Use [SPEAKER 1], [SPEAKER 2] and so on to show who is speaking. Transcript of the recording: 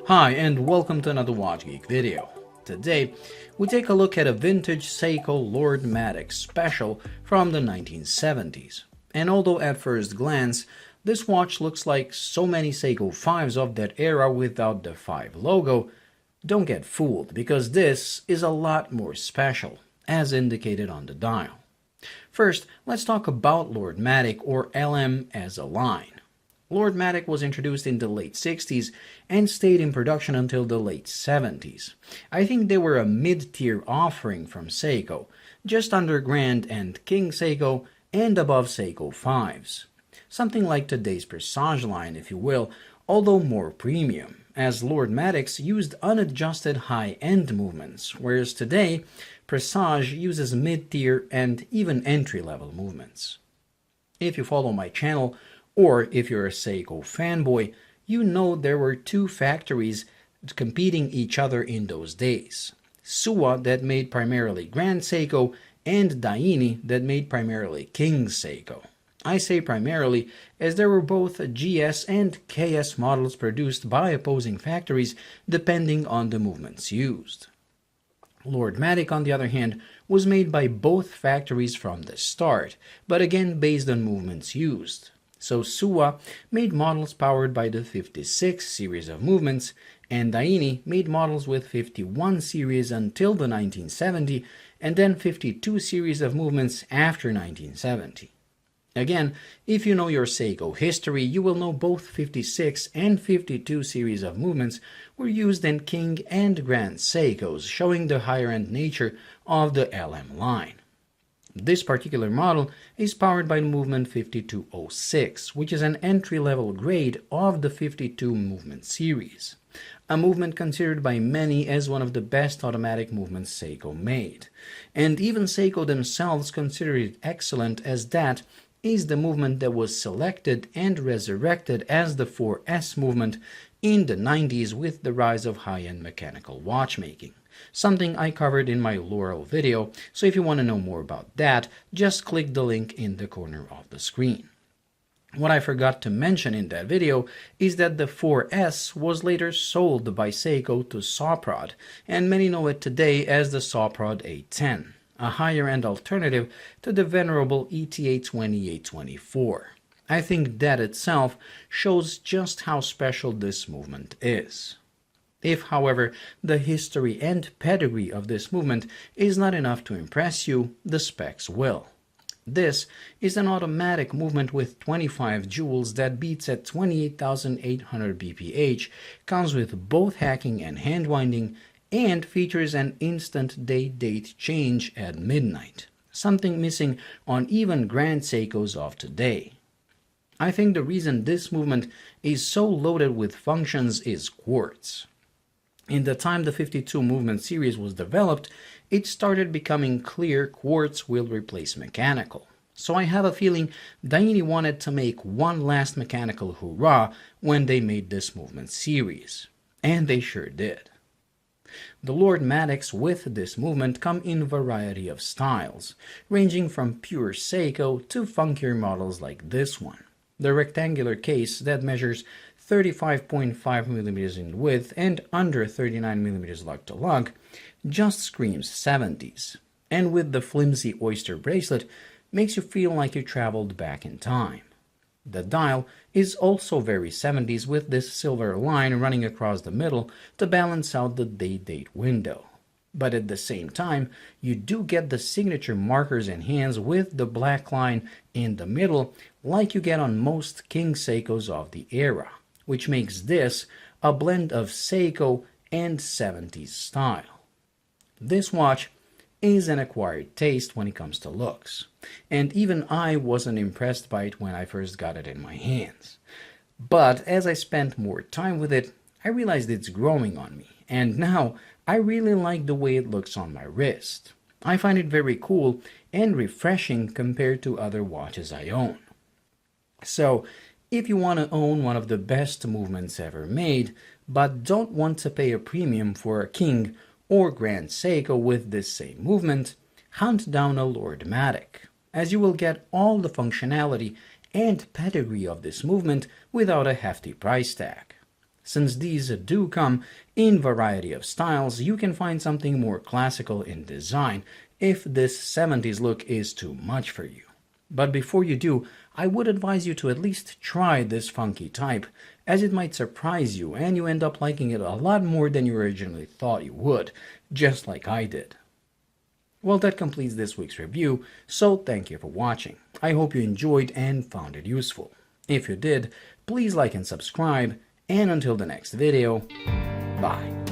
[SPEAKER 1] Hi and welcome to another Watch Geek video. Today, we take a look at a vintage Seiko Lord Matic Special from the 1970s. And although at first glance, this watch looks like so many Seiko 5s of that era without the 5 logo, don't get fooled because this is a lot more special, as indicated on the dial. First, let's talk about Lord Matic or LM as a line. Lord Matic was introduced in the late 60s and stayed in production until the late 70s. I think they were a mid-tier offering from Seiko, just under Grand and King Seiko and above Seiko 5s. Something like today's Presage line, if you will, although more premium, as Lord Matics used unadjusted high-end movements, whereas today, Presage uses mid-tier and even entry-level movements. If you follow my channel, or if you're a Seiko fanboy, you know there were two factories competing each other in those days. Suwa that made primarily Grand Seiko and Daini that made primarily King Seiko. I say primarily as there were both GS and KS models produced by opposing factories depending on the movements used. Lord Matic, on the other hand, was made by both factories from the start, but again based on movements used. So Suwa made models powered by the 56 series of movements, and Daini made models with 51 series until the 1970, and then 52 series of movements after 1970. Again, if you know your Seiko history, you will know both 56 and 52 series of movements were used in King and Grand Seikos, showing the higher-end nature of the LM line. This particular model is powered by the movement 5206, which is an entry-level grade of the 52 movement series, a movement considered by many as one of the best automatic movements Seiko made, and even Seiko themselves consider it excellent, as that is the movement that was selected and resurrected as the 4S movement in the 90s with the rise of high-end mechanical watchmaking. Something I covered in my Laurel video, so if you want to know more about that, just click the link in the corner of the screen. What I forgot to mention in that video is that the 4S was later sold by Seiko to Soprod, and many know it today as the Soprod A-10, a higher-end alternative to the venerable ETA 2824. I think that itself shows just how special this movement is. If, however, the history and pedigree of this movement is not enough to impress you, the specs will. This is an automatic movement with 25 jewels that beats at 28,800 bph, comes with both hacking and hand winding, and features an instant day-date change at midnight, something missing on even Grand Seikos of today. I think the reason this movement is so loaded with functions is quartz. In the time the 52 movement series was developed, it started becoming clear quartz will replace mechanical. So I have a feeling Daini wanted to make one last mechanical hurrah when they made this movement series. And they sure did. The Lord Matics with this movement come in a variety of styles, ranging from pure Seiko to funkier models like this one. The rectangular case that measures 35.5 mm in width and under 39 mm lug to lug just screams 70s, and with the flimsy oyster bracelet makes you feel like you traveled back in time. The dial is also very 70s with this silver line running across the middle to balance out the day-date window. But at the same time, you do get the signature markers and hands with the black line in the middle like you get on most King Seikos of the era, which makes this a blend of Seiko and 70s style. This watch is an acquired taste when it comes to looks, and even I wasn't impressed by it when I first got it in my hands. But as I spent more time with it, I realized it's growing on me, and now I really like the way it looks on my wrist. I find it very cool and refreshing compared to other watches I own. So, if you want to own one of the best movements ever made, but don't want to pay a premium for a King or Grand Seiko with this same movement, hunt down a Lord Matic, as you will get all the functionality and pedigree of this movement without a hefty price tag. Since these do come in variety of styles, you can find something more classical in design if this 70s look is too much for you. But before you do, I would advise you to at least try this funky type, as it might surprise you and you end up liking it a lot more than you originally thought you would, just like I did. Well, that completes this week's review, so thank you for watching. I hope you enjoyed and found it useful. If you did, please like and subscribe, and until the next video, bye.